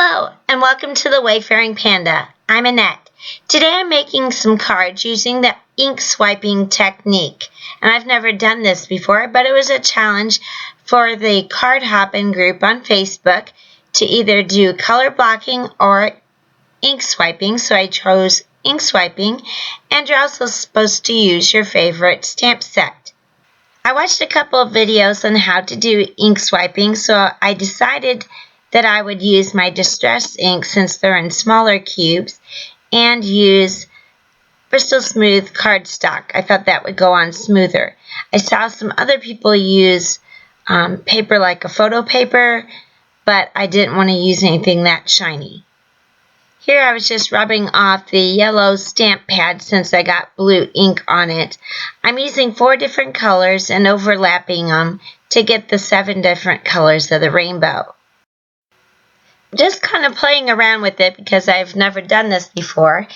Hello, and welcome to the Wayfaring Panda. I'm Annette. Today I'm making some cards using the ink swiping technique. And I've never done this before, but it was a challenge for the card hopping group on Facebook to either do color blocking or ink swiping. So I chose ink swiping, and you're also supposed to use your favorite stamp set. I watched a couple of videos on how to do ink swiping, so I decided that I would use my distress ink since they're in smaller cubes and use Bristol Smooth Cardstock. I thought that would go on smoother. I saw some other people use paper like a photo paper, but I didn't want to use anything that shiny. Here I was just rubbing off the yellow stamp pad since I got blue ink on it. I'm using 4 different colors and overlapping them to get the 7 different colors of the rainbow. Just kind of playing around with it because I've never done this before.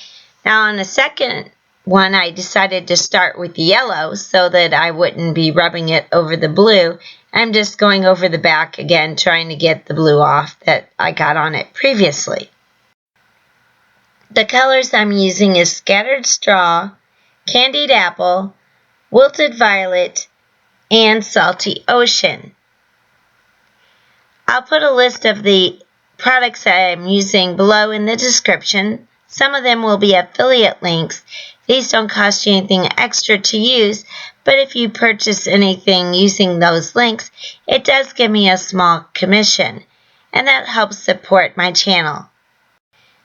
Now on the second one I decided to start with the yellow so that I wouldn't be rubbing it over the blue. I'm just going over the back again trying to get the blue off that I got on it previously. The colors I'm using is Scattered Straw, Candied Apple, Wilted Violet, and Salty Ocean. I'll put a list of the products I'm using below in the description. Some of them will be affiliate links. These don't cost you anything extra to use, but if you purchase anything using those links, it does give me a small commission, and that helps support my channel.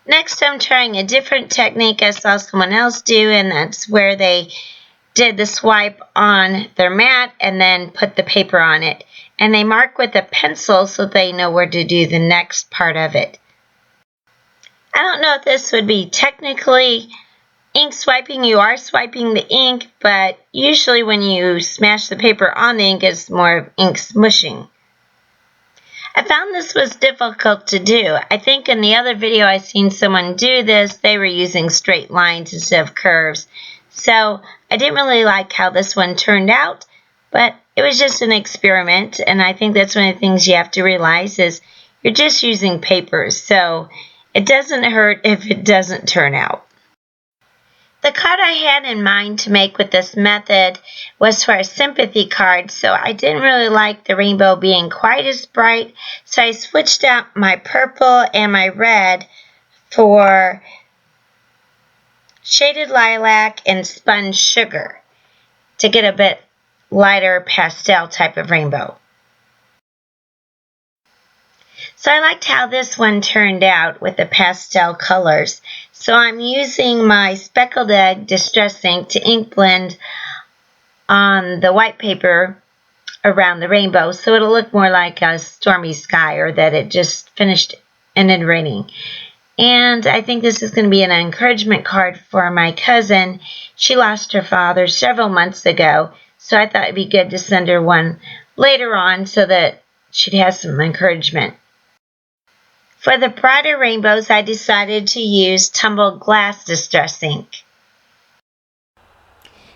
Next, I'm trying a different technique I saw someone else do, and that's where they did the swipe on their mat and then put the paper on it. And they mark with a pencil so they know where to do the next part of it. I don't know if this would be technically ink swiping. You are swiping the ink, but usually when you smash the paper on the ink, it's more of ink smushing. I found this was difficult to do. I think in the other video I seen someone do this, they were using straight lines instead of curves. So I didn't really like how this one turned out, but it was just an experiment, and I think that's one of the things you have to realize is you're just using papers, so it doesn't hurt if it doesn't turn out. The card I had in mind to make with this method was for a sympathy card, so I didn't really like the rainbow being quite as bright, so I switched out my purple and my red for Shaded Lilac and Spun Sugar to get a bit lighter pastel type of rainbow. So I liked how this one turned out with the pastel colors. So I'm using my Speckled Egg Distress Ink to ink blend on the white paper around the rainbow so it'll look more like a stormy sky or that it just finished and then raining. And I think this is going to be an encouragement card for my cousin. She lost her father several months ago. So I thought it'd be good to send her one later on so that she'd have some encouragement. For the brighter rainbows, I decided to use Tumbled Glass Distress Ink.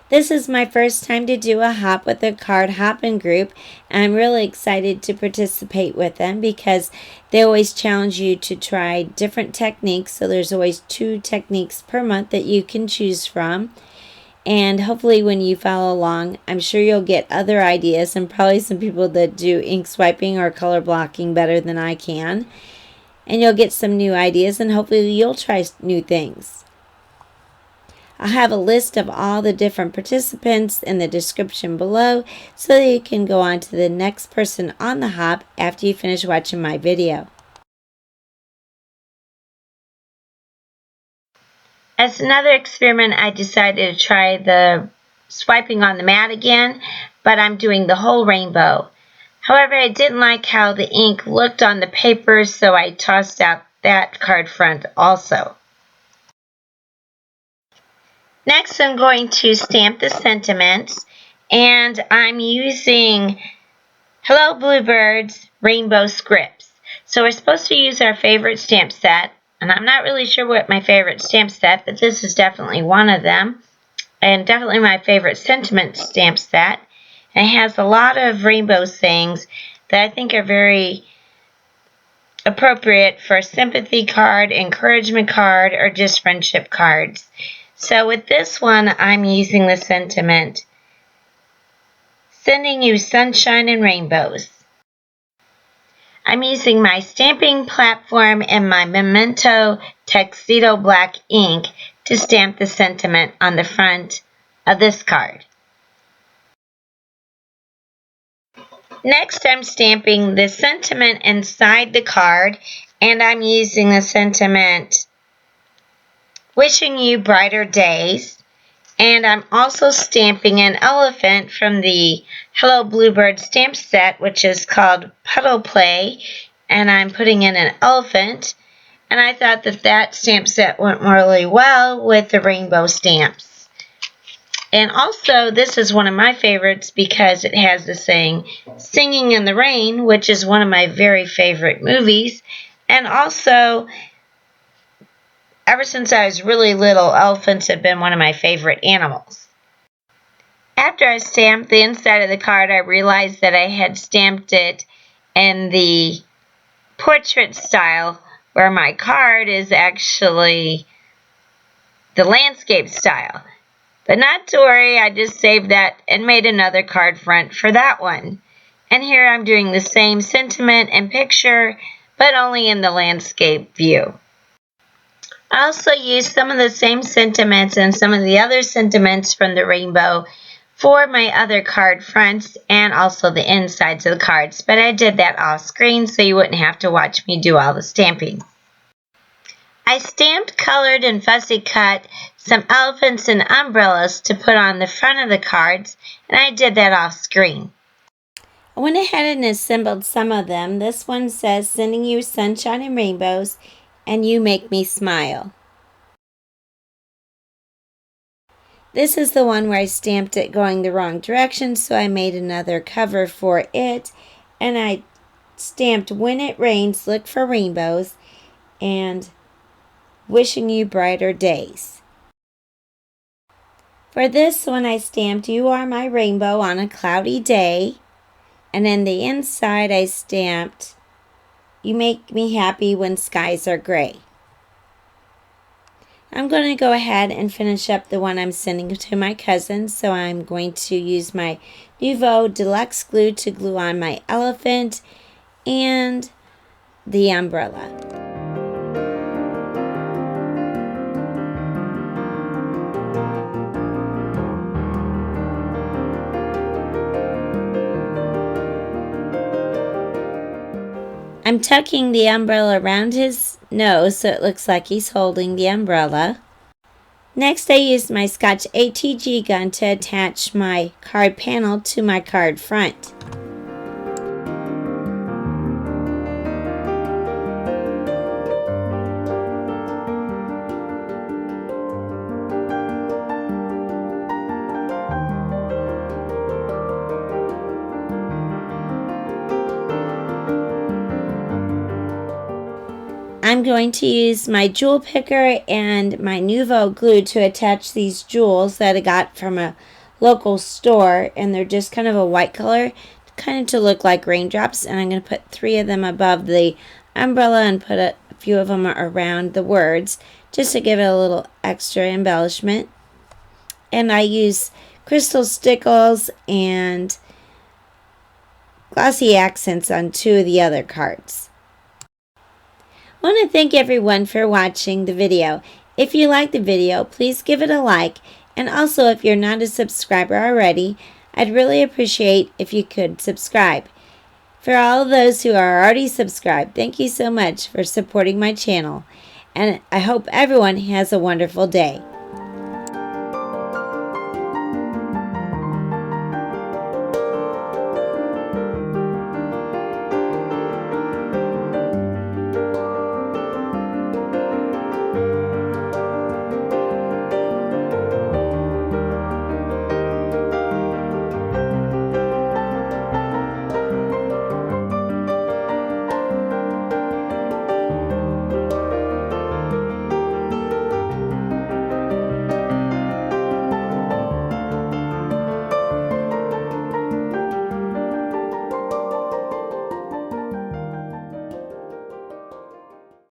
This is my first time to do a hop with a card hopping group, and I'm really excited to participate with them because they always challenge you to try different techniques. So there's always 2 techniques per month that you can choose from. And hopefully when you follow along, I'm sure you'll get other ideas and probably some people that do ink swiping or color blocking better than I can. And you'll get some new ideas and hopefully you'll try new things. I'll have a list of all the different participants in the description below so that you can go on to the next person on the hop after you finish watching my video. As another experiment, I decided to try the swiping on the mat again, but I'm doing the whole rainbow. However, I didn't like how the ink looked on the paper, so I tossed out that card front also. Next, I'm going to stamp the sentiments, and I'm using Hello Bluebird's Rainbow Scripts. So we're supposed to use our favorite stamp set. And I'm not really sure what my favorite stamp set, but this is definitely one of them. And definitely my favorite sentiment stamp set. And it has a lot of rainbow sayings that I think are very appropriate for a sympathy card, encouragement card, or just friendship cards. So with this one, I'm using the sentiment, sending you sunshine and rainbows. I'm using my stamping platform and my Memento Tuxedo black ink to stamp the sentiment on the front of this card. Next, I'm stamping the sentiment inside the card, and I'm using the sentiment, wishing you brighter days. And I'm also stamping an elephant from the Hello Bluebird stamp set, which is called Puddle Play, and I'm putting in an elephant. And I thought that that stamp set went really well with the rainbow stamps. And also, this is one of my favorites because it has the saying, Singing in the Rain, which is one of my very favorite movies. And also, ever since I was really little, elephants have been one of my favorite animals. After I stamped the inside of the card, I realized that I had stamped it in the portrait style, where my card is actually the landscape style. But not to worry, I just saved that and made another card front for that one. And here I'm doing the same sentiment and picture, but only in the landscape view. I also used some of the same sentiments and some of the other sentiments from the rainbow for my other card fronts and also the insides of the cards, but I did that off screen so you wouldn't have to watch me do all the stamping. I stamped, colored, and fussy cut some elephants and umbrellas to put on the front of the cards, and I did that off screen. I went ahead and assembled some of them. This one says, Sending you sunshine and rainbows, and you make me smile. This is the one where I stamped it going the wrong direction, so I made another cover for it, and I stamped When It Rains, Look for Rainbows, and Wishing You Brighter Days. For this one, I stamped You Are My Rainbow on a Cloudy Day, and in the inside, I stamped You Make Me Happy When Skies Are Gray. I'm going to go ahead and finish up the one I'm sending to my cousin, so I'm going to use my Nuvo Deluxe glue to glue on my elephant and the umbrella. I'm tucking the umbrella around his nose so it looks like he's holding the umbrella. Next, I used my Scotch ATG gun to attach my card panel to my card front. I'm going to use my jewel picker and my Nuvo glue to attach these jewels that I got from a local store, and they're just kind of a white color, kind of to look like raindrops, and I'm going to put 3 of them above the umbrella and put a few of them around the words just to give it a little extra embellishment. And I use crystal stickles and glossy accents on 2 of the other cards. I want to thank everyone for watching the video. If you like the video, please give it a like, and also if you're not a subscriber already, I'd really appreciate if you could subscribe. For all of those who are already subscribed, thank you so much for supporting my channel, and I hope everyone has a wonderful day.